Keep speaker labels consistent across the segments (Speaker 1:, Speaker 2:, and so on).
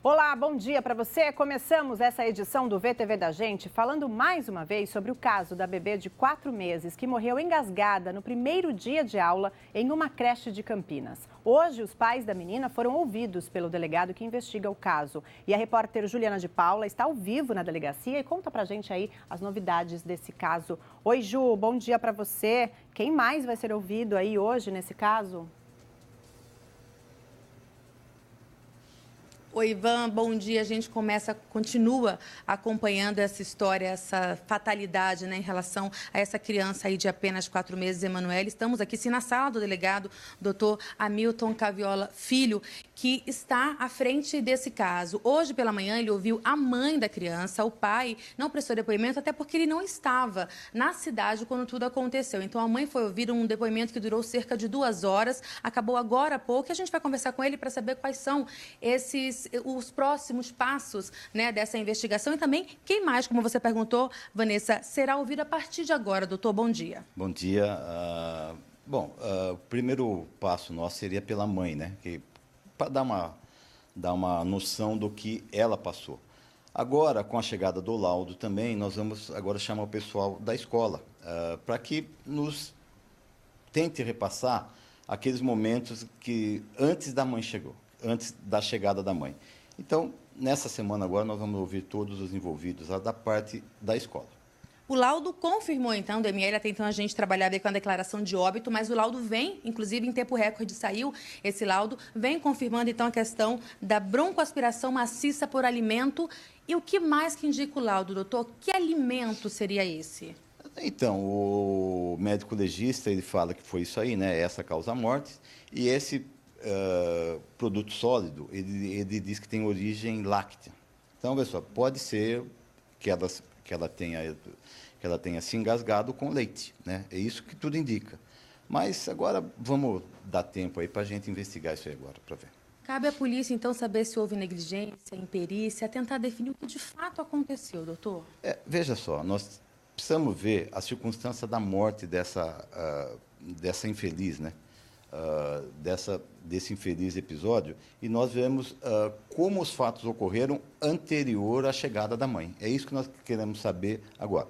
Speaker 1: Olá, bom dia para você. Começamos essa edição do VTV da Gente falando mais uma vez sobre o caso da bebê de 4 meses que morreu engasgada no primeiro dia de aula em uma creche de Campinas. Hoje, os pais da menina foram ouvidos pelo delegado que investiga o caso. E a repórter Juliana de Paula está ao vivo na delegacia e conta pra gente aí as novidades desse caso. Oi, Ju, bom dia para você. Quem mais vai ser ouvido aí hoje nesse caso?
Speaker 2: Oi, Ivan, bom dia. A gente continua acompanhando essa história, essa fatalidade, né, em relação a essa criança aí de apenas 4 meses, Emanuele. Estamos aqui, sim, na sala do delegado, doutor Hamilton Caviola Filho, que está à frente desse caso. Hoje, pela manhã, ele ouviu a mãe da criança, o pai não prestou depoimento, até porque ele não estava na cidade quando tudo aconteceu. Então, a mãe foi ouvir um depoimento que durou cerca de 2 horas, acabou agora há pouco, e a gente vai conversar com ele para saber quais são os próximos passos, né, dessa investigação e também quem mais, como você perguntou, Vanessa, será ouvido a partir de agora. Doutor, bom dia.
Speaker 3: Bom dia. O primeiro passo nosso seria pela mãe, né, para dar uma noção do que ela passou. Agora, com a chegada do laudo também, nós vamos agora chamar o pessoal da escola para que nos tente repassar aqueles momentos que antes da mãe chegou, antes da chegada da mãe. Então, nessa semana agora, nós vamos ouvir todos os envolvidos da parte da escola.
Speaker 2: O laudo confirmou, então, DML, até então a gente trabalhava com a declaração de óbito, mas o laudo vem, inclusive em tempo recorde saiu esse laudo, vem confirmando, então, a questão da broncoaspiração maciça por alimento. E o que mais que indica o laudo, doutor? Que alimento seria esse?
Speaker 3: Então, o médico legista, ele fala que foi isso aí, né? Essa causa-morte, e esse produto sólido, ele diz que tem origem láctea. Então, pessoal, pode ser que ela tenha se engasgado com leite, né? É isso que tudo indica. Mas agora vamos dar tempo aí para a gente investigar isso aí agora, para ver.
Speaker 2: Cabe à polícia, então, saber se houve negligência, imperícia, tentar definir o que de fato aconteceu, doutor?
Speaker 3: Veja só, nós precisamos ver a circunstância da morte dessa infeliz, né? Desse infeliz episódio, e nós vemos como os fatos ocorreram anterior à chegada da mãe. É isso que nós queremos saber agora.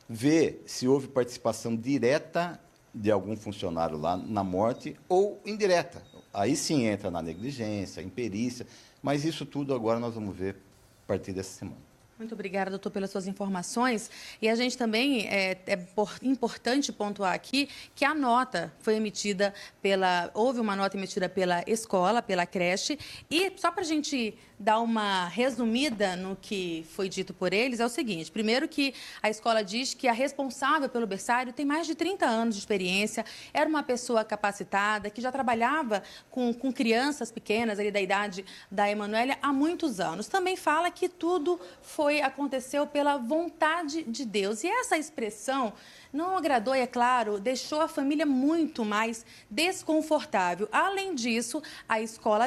Speaker 3: Ver se houve participação direta de algum funcionário lá na morte ou indireta. Aí sim entra na negligência, imperícia, mas isso tudo agora nós vamos ver a partir dessa semana.
Speaker 2: Muito obrigada, doutor, pelas suas informações. E a gente também, importante pontuar aqui que a nota foi emitida houve uma nota emitida pela escola, pela creche, e só para a gente dar uma resumida no que foi dito por eles, é o seguinte: primeiro que a escola diz que a responsável pelo berçário tem mais de 30 anos de experiência, era uma pessoa capacitada, que já trabalhava com crianças pequenas, ali da idade da Emanuele, há muitos anos. Também fala que tudo aconteceu pela vontade de Deus. E essa expressão não agradou e, é claro, deixou a família muito mais desconfortável. Além disso, a escola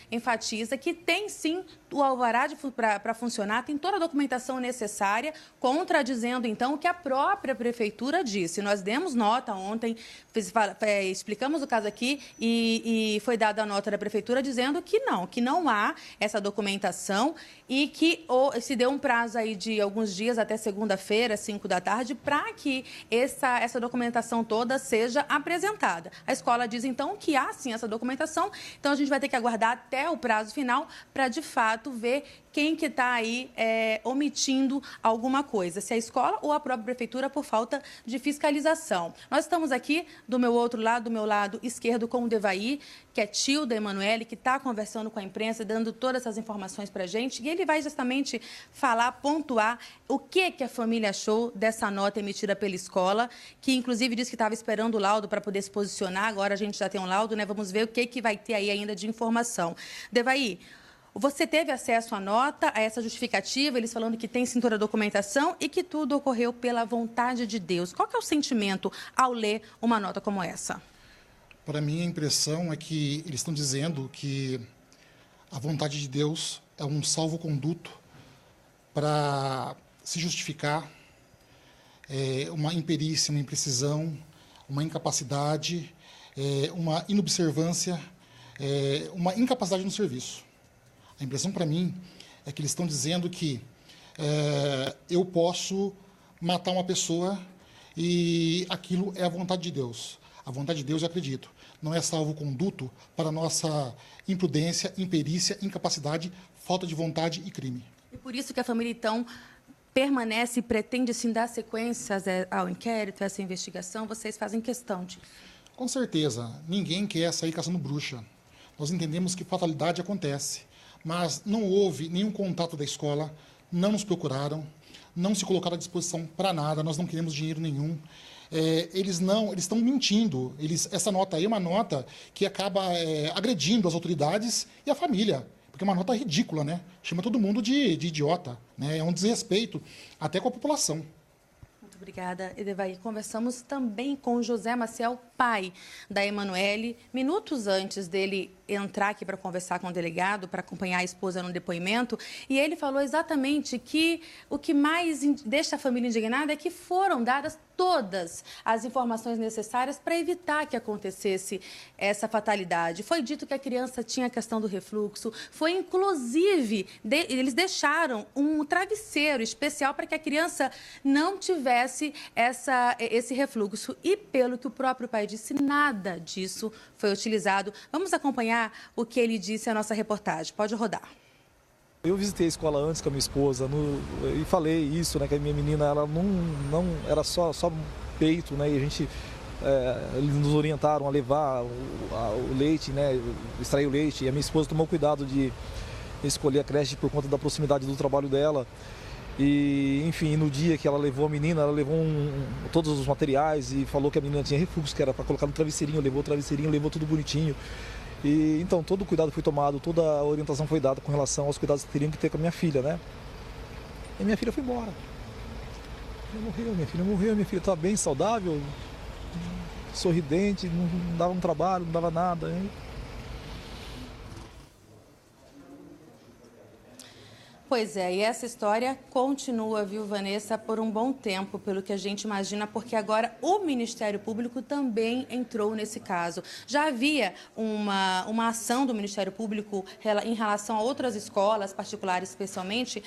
Speaker 2: enfatiza que tem sim o alvará para funcionar, tem toda a documentação necessária, contradizendo então o que a própria prefeitura disse. Nós demos nota ontem, explicamos o caso aqui e foi dada a nota da prefeitura dizendo que não há essa documentação e que se deu um prazo aí de alguns dias até segunda-feira, 5 da tarde, para que essa documentação toda seja apresentada. A escola diz então que há sim essa documentação, então a gente vai ter que aguardar até o prazo final para de fato ver quem que está aí omitindo alguma coisa, se é a escola ou a própria prefeitura por falta de fiscalização. Nós estamos aqui do meu lado esquerdo, com o Devaí, que é tio da Emanuele, que está conversando com a imprensa, dando todas essas informações para a gente, e ele vai justamente pontuar o que a família achou dessa nota emitida pela escola, que inclusive disse que estava esperando o laudo para poder se posicionar. Agora a gente já tem um laudo, né? Vamos ver o que vai ter aí ainda de informação. Devaí, você teve acesso à nota, a essa justificativa, eles falando que tem sim toda a documentação e que tudo ocorreu pela vontade de Deus. Qual que é o sentimento ao ler uma nota como essa?
Speaker 4: Para mim, a impressão é que eles estão dizendo que a vontade de Deus é um salvo-conduto para se justificar uma imperícia, uma imprecisão, uma incapacidade, uma inobservância, uma incapacidade no serviço. A impressão para mim é que eles estão dizendo que eu posso matar uma pessoa e aquilo é a vontade de Deus. A vontade de Deus, eu acredito, não é salvo-conduto para a nossa imprudência, imperícia, incapacidade, falta de vontade e crime.
Speaker 2: E por isso que a família, então, permanece e pretende, sim, dar sequências ao inquérito, a essa investigação? Vocês fazem questão disso?
Speaker 4: Com certeza. Ninguém quer sair caçando bruxa. Nós entendemos que fatalidade acontece, mas não houve nenhum contato da escola, não nos procuraram, não se colocaram à disposição para nada, nós não queremos dinheiro nenhum. Eles estão mentindo. Essa nota aí é uma nota que acaba agredindo as autoridades e a família, porque é uma nota ridícula, né? Chama todo mundo de idiota, né? É um desrespeito até com a população.
Speaker 2: Muito obrigada, Edevair. Conversamos também com o José Maciel, pai da Emanuele, minutos antes dele entrar aqui para conversar com o delegado, para acompanhar a esposa no depoimento, e ele falou exatamente que o que mais deixa a família indignada é que foram dadas todas as informações necessárias para evitar que acontecesse essa fatalidade. Foi dito que a criança tinha a questão do refluxo, foi inclusive, eles deixaram um travesseiro especial para que a criança não tivesse esse refluxo. E pelo que o próprio pai disse, nada disso foi utilizado. Vamos acompanhar o que ele disse à nossa reportagem. Pode rodar.
Speaker 5: Eu visitei a escola antes com a minha esposa e falei isso, né, que a minha menina ela não era só peito, né, e a gente eles nos orientaram a levar o leite, né, extrair o leite, e a minha esposa tomou cuidado de escolher a creche por conta da proximidade do trabalho dela. E, enfim, no dia que ela levou a menina, ela levou todos os materiais e falou que a menina tinha refluxo, que era para colocar no travesseirinho, levou o travesseirinho, levou tudo bonitinho. E então todo o cuidado foi tomado, toda a orientação foi dada com relação aos cuidados que teriam que ter com a minha filha, né? E minha filha foi embora. Minha filha estava bem saudável, sorridente, não dava um trabalho, não dava nada, hein?
Speaker 2: Pois é, e essa história continua, viu, Vanessa, por um bom tempo, pelo que a gente imagina, porque agora o Ministério Público também entrou nesse caso. Já havia uma ação do Ministério Público em relação a outras escolas, particulares especialmente,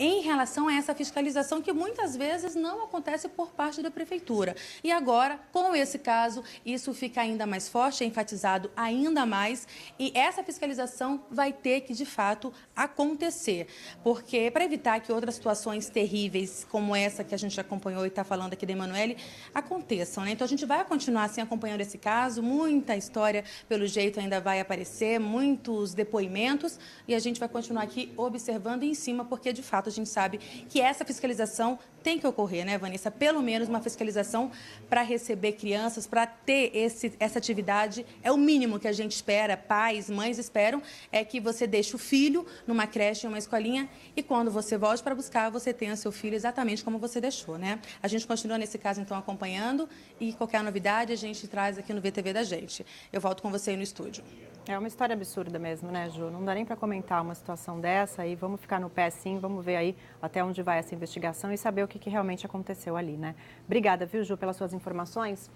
Speaker 2: em relação a essa fiscalização que muitas vezes não acontece por parte da Prefeitura. E agora, com esse caso, isso fica ainda mais forte, é enfatizado ainda mais, e essa fiscalização vai ter que, de fato, acontecer. Porque, para evitar que outras situações terríveis, como essa que a gente acompanhou e está falando aqui da Emanuele, aconteçam, né? Então, a gente vai continuar assim acompanhando esse caso, muita história, pelo jeito, ainda vai aparecer, muitos depoimentos, e a gente vai continuar aqui observando em cima, porque, de fato, a gente sabe que essa fiscalização tem que ocorrer, né, Vanessa? Pelo menos uma fiscalização para receber crianças, para ter essa atividade. É o mínimo que a gente espera, pais, mães esperam, é que você deixe o filho numa creche, uma escolinha, e quando você volte para buscar, você tenha seu filho exatamente como você deixou, né? A gente continua nesse caso, então, acompanhando, e qualquer novidade a gente traz aqui no VTV da gente. Eu volto com você aí no estúdio.
Speaker 1: É uma história absurda mesmo, né, Ju? Não dá nem para comentar uma situação dessa e vamos ficar no pé sim, vamos ver aí até onde vai essa investigação e saber o que realmente aconteceu ali, né? Obrigada, viu, Ju, pelas suas informações.